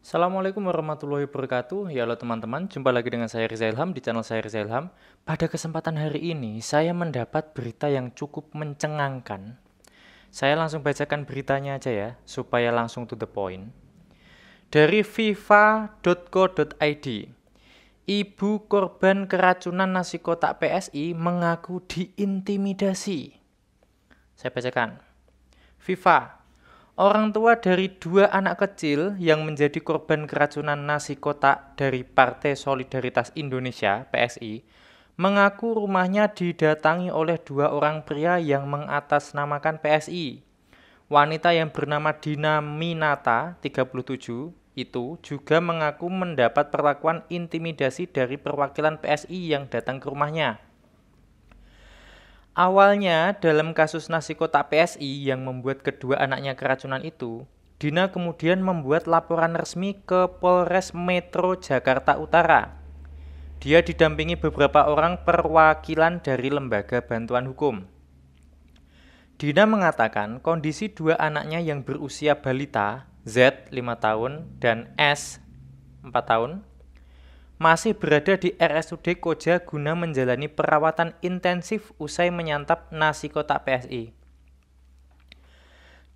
Assalamualaikum warahmatullahi wabarakatuh. Ya halo teman-teman, jumpa lagi dengan saya Riza Ilham di channel saya Riza Ilham. Pada kesempatan hari ini, saya mendapat berita yang cukup mencengangkan. Saya langsung bacakan beritanya aja ya, supaya langsung to the point. Dari fifa.co.id, ibu korban keracunan nasi kotak PSI mengaku diintimidasi. Saya bacakan. FIFA, orang tua dari dua anak kecil yang menjadi korban keracunan nasi kotak dari Partai Solidaritas Indonesia (PSI) mengaku rumahnya didatangi oleh dua orang pria yang mengatasnamakan PSI. Wanita yang bernama Dina Minata, 37, itu juga mengaku mendapat perlakuan intimidasi dari perwakilan PSI yang datang ke rumahnya. Awalnya, dalam kasus nasi kotak PSI yang membuat kedua anaknya keracunan itu, Dina kemudian membuat laporan resmi ke Polres Metro Jakarta Utara. Dia didampingi beberapa orang perwakilan dari lembaga bantuan hukum. Dina mengatakan kondisi dua anaknya yang berusia balita, Z 5 tahun dan S 4 tahun, masih berada di RSUD Koja guna menjalani perawatan intensif usai menyantap nasi kotak PSI.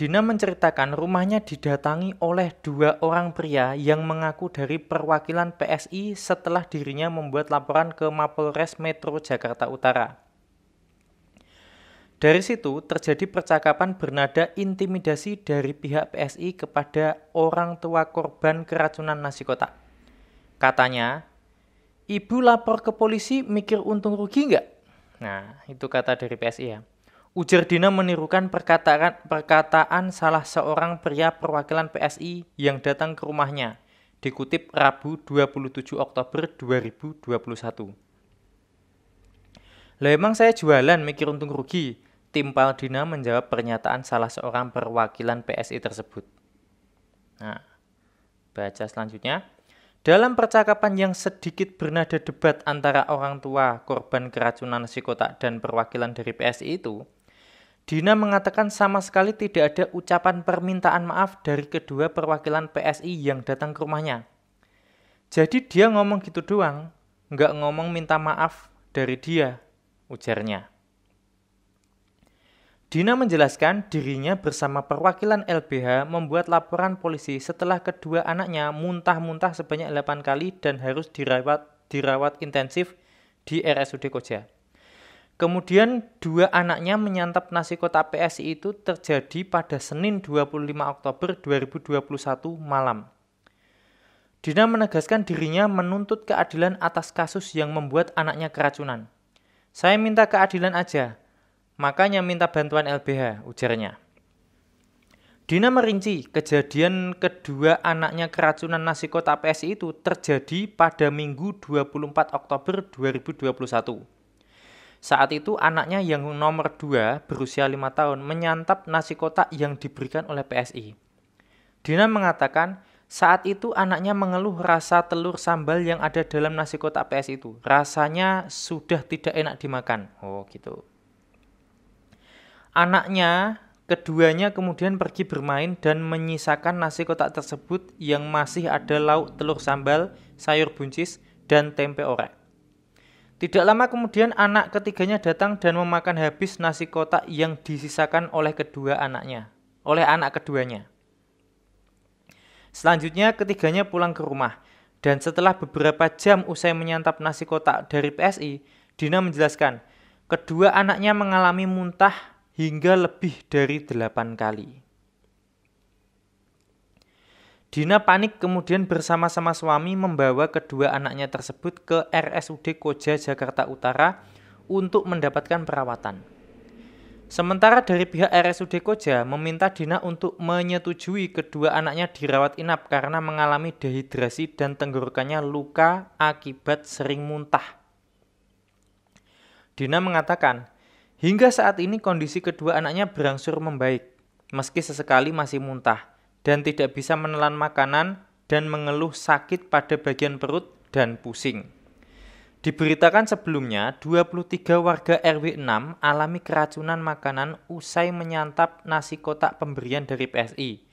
Dina menceritakan rumahnya didatangi oleh dua orang pria yang mengaku dari perwakilan PSI setelah dirinya membuat laporan ke Mapolres Metro Jakarta Utara. Dari situ terjadi percakapan bernada intimidasi dari pihak PSI kepada orang tua korban keracunan nasi kotak. Katanya, ibu lapor ke polisi mikir untung rugi nggak? Nah, itu kata dari PSI ya. Ujar Dina menirukan perkataan salah seorang pria perwakilan PSI yang datang ke rumahnya, dikutip Rabu 27 Oktober 2021. Lah emang saya jualan mikir untung rugi? Timpal Dina menjawab pernyataan salah seorang perwakilan PSI tersebut. Nah, baca selanjutnya. Dalam percakapan yang sedikit bernada debat antara orang tua korban keracunan nasi kotak dan perwakilan dari PSI itu, Dina mengatakan sama sekali tidak ada ucapan permintaan maaf dari kedua perwakilan PSI yang datang ke rumahnya. Jadi dia ngomong gitu doang, nggak ngomong minta maaf dari dia, ujarnya. Dina menjelaskan dirinya bersama perwakilan LBH membuat laporan polisi setelah kedua anaknya muntah-muntah sebanyak 8 kali dan harus dirawat intensif di RSUD Koja. Kemudian dua anaknya menyantap nasi kotak PSI itu terjadi pada Senin 25 Oktober 2021 malam. Dina menegaskan dirinya menuntut keadilan atas kasus yang membuat anaknya keracunan. Saya minta keadilan aja. Makanya minta bantuan LBH, ujarnya. Dina merinci kejadian kedua anaknya keracunan nasi kotak PSI itu terjadi pada Minggu 24 Oktober 2021. Saat itu anaknya yang nomor 2 berusia 5 tahun menyantap nasi kotak yang diberikan oleh PSI. Dina mengatakan saat itu anaknya mengeluh rasa telur sambal yang ada dalam nasi kotak PSI itu. Rasanya sudah tidak enak dimakan. Oh gitu. Anaknya, keduanya kemudian pergi bermain dan menyisakan nasi kotak tersebut yang masih ada lauk telur sambal, sayur buncis, dan tempe orek. Tidak lama kemudian anak ketiganya datang dan memakan habis nasi kotak yang disisakan oleh anak keduanya. Selanjutnya ketiganya pulang ke rumah dan setelah beberapa jam usai menyantap nasi kotak dari PSI, Dina menjelaskan, kedua anaknya mengalami muntah hingga lebih dari 8 kali. Dina panik kemudian bersama-sama suami membawa kedua anaknya tersebut ke RSUD Koja Jakarta Utara untuk mendapatkan perawatan. Sementara dari pihak RSUD Koja meminta Dina untuk menyetujui kedua anaknya dirawat inap karena mengalami dehidrasi dan tenggorokannya luka akibat sering muntah. Dina mengatakan, hingga saat ini kondisi kedua anaknya berangsur membaik, meski sesekali masih muntah, dan tidak bisa menelan makanan dan mengeluh sakit pada bagian perut dan pusing. Diberitakan sebelumnya, 23 warga RW 6 alami keracunan makanan usai menyantap nasi kotak pemberian dari PSI.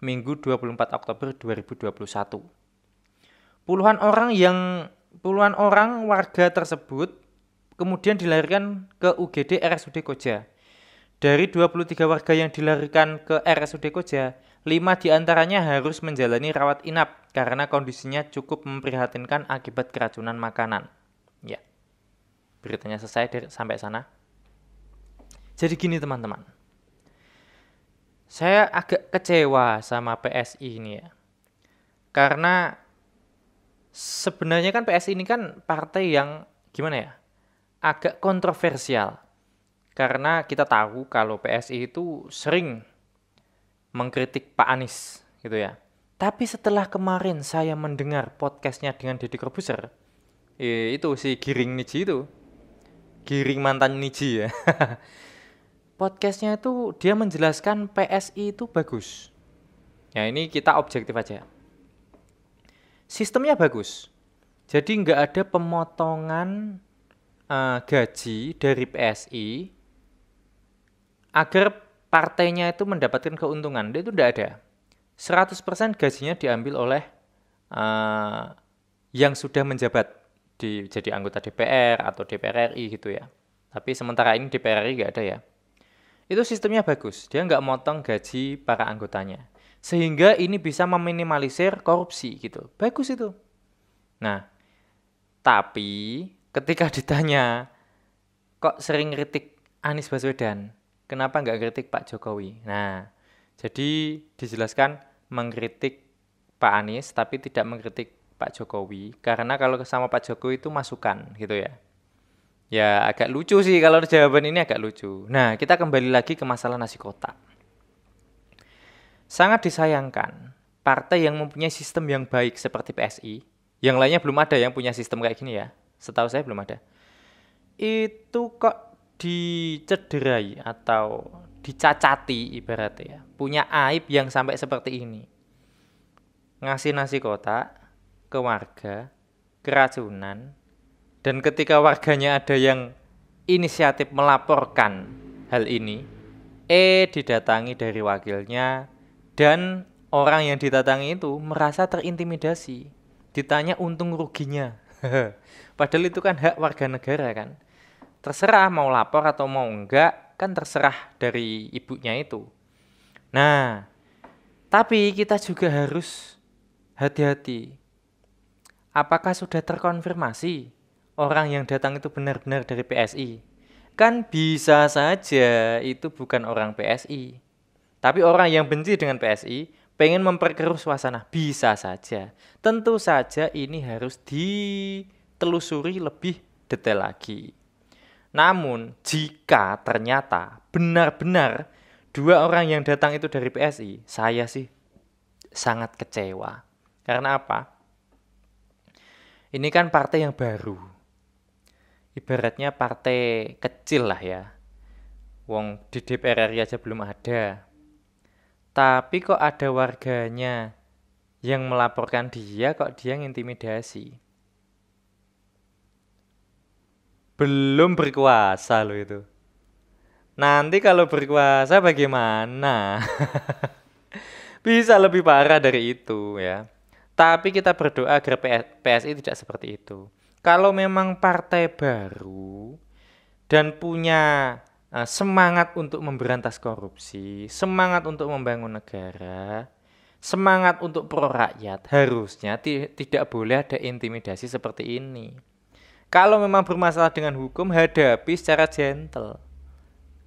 Minggu 24 Oktober 2021. Puluhan orang warga tersebut kemudian dilarikan ke UGD RSUD Koja. Dari 23 warga yang dilarikan ke RSUD Koja, 5 diantaranya harus menjalani rawat inap karena kondisinya cukup memprihatinkan akibat keracunan makanan. Ya, beritanya selesai sampai sana. Jadi gini teman-teman, saya agak kecewa sama PSI ini ya. Karena sebenarnya kan PSI ini kan partai yang gimana ya, agak kontroversial. Karena kita tahu kalau PSI itu sering mengkritik Pak Anies gitu ya. Tapi setelah kemarin saya mendengar podcastnya dengan Deddy Corbuzier, itu si Giring Niji itu, Giring mantan Niji ya. Podcastnya itu dia menjelaskan PSI itu bagus. Ya ini kita objektif aja. Sistemnya bagus. Jadi nggak ada pemotongan gaji dari PSI agar partainya itu mendapatkan keuntungan. Itu tidak ada. 100% gajinya diambil oleh yang sudah menjabat jadi anggota DPR atau DPR RI gitu ya. Tapi sementara ini DPR RI nggak ada ya. Itu sistemnya bagus. Dia nggak motong gaji para anggotanya. Sehingga ini bisa meminimalisir korupsi gitu. Bagus itu. Nah, tapi ketika ditanya kok sering kritik Anies Baswedan, kenapa nggak kritik Pak Jokowi? Nah, jadi dijelaskan mengkritik Pak Anies tapi tidak mengkritik Pak Jokowi. Karena kalau sama Pak Jokowi itu masukan gitu ya. Ya agak lucu sih kalau jawaban ini agak lucu. Nah, kita kembali lagi ke masalah nasi kotak. Sangat disayangkan, partai yang mempunyai sistem yang baik seperti PSI, yang lainnya belum ada yang punya sistem kayak gini ya. Setahu saya belum ada. Itu kok dicederai atau dicacati ibaratnya ya, punya aib yang sampai seperti ini. Ngasih nasi kotak ke warga, keracunan, dan ketika warganya ada yang inisiatif melaporkan hal ini, didatangi dari wakilnya, dan orang yang didatangi itu merasa terintimidasi. Ditanya untung ruginya. Padahal itu kan hak warga negara kan. Terserah mau lapor atau mau enggak, kan terserah dari ibunya itu. Nah, tapi kita juga harus hati-hati. Apakah sudah terkonfirmasi orang yang datang itu benar-benar dari PSI? Kan bisa saja itu bukan orang PSI. Tapi orang yang benci dengan PSI, pengen memperkeruh suasana. Bisa saja. Tentu saja ini harus ditelusuri lebih detail lagi. Namun, jika ternyata benar-benar 2 orang yang datang itu dari PSI, saya sih sangat kecewa. Karena apa? Ini kan partai yang baru. Ibaratnya partai kecil lah ya. Wong di DPR RI aja belum ada. Tapi kok ada warganya yang melaporkan dia, kok dia ngintimidasi. Belum berkuasa loh itu. Nanti kalau berkuasa bagaimana? Bisa lebih parah dari itu ya. Tapi kita berdoa agar PSI tidak seperti itu. Kalau memang partai baru dan punya semangat untuk memberantas korupsi, semangat untuk membangun negara, semangat untuk pro rakyat, harusnya tidak boleh ada intimidasi seperti ini. Kalau memang bermasalah dengan hukum, hadapi secara gentle.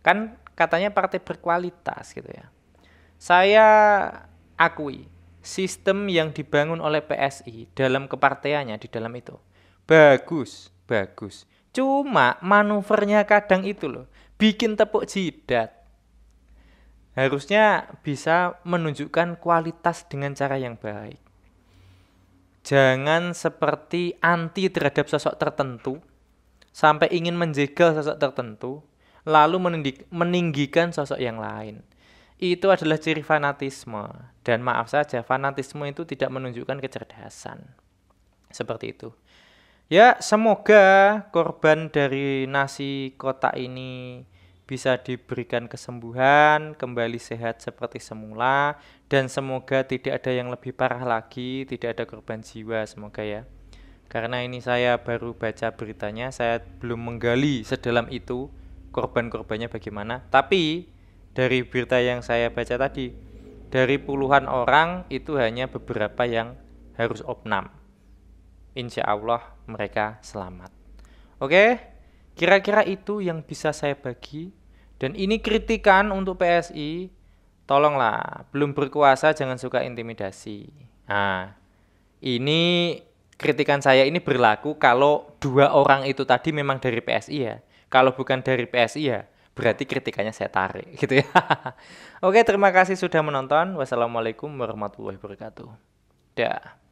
Kan katanya partai berkualitas gitu ya. Saya akui, sistem yang dibangun oleh PSI dalam kepartaiannya di dalam itu bagus. Cuma manuvernya kadang itu loh, bikin tepuk jidat. Harusnya bisa menunjukkan kualitas dengan cara yang baik. Jangan seperti anti terhadap sosok tertentu, sampai ingin menjegal sosok tertentu, lalu meninggikan sosok yang lain. Itu adalah ciri fanatisme. Dan maaf saja, fanatisme itu tidak menunjukkan kecerdasan. Seperti itu. Ya, semoga korban dari nasi kotak ini bisa diberikan kesembuhan, kembali sehat seperti semula, dan semoga tidak ada yang lebih parah lagi, tidak ada korban jiwa, semoga ya. Karena ini saya baru baca beritanya, saya belum menggali sedalam itu korban-korbannya bagaimana. Tapi dari berita yang saya baca tadi, dari puluhan orang itu hanya beberapa yang harus opnam. Insya Allah mereka selamat. Oke, kira-kira itu yang bisa saya bagi. Dan ini kritikan untuk PSI. Tolonglah, belum berkuasa jangan suka intimidasi. Nah, ini kritikan saya ini berlaku kalau 2 orang itu tadi memang dari PSI ya. Kalau bukan dari PSI ya, berarti kritikannya saya tarik gitu ya. Oke, terima kasih sudah menonton. Wassalamualaikum warahmatullahi wabarakatuh. Dah.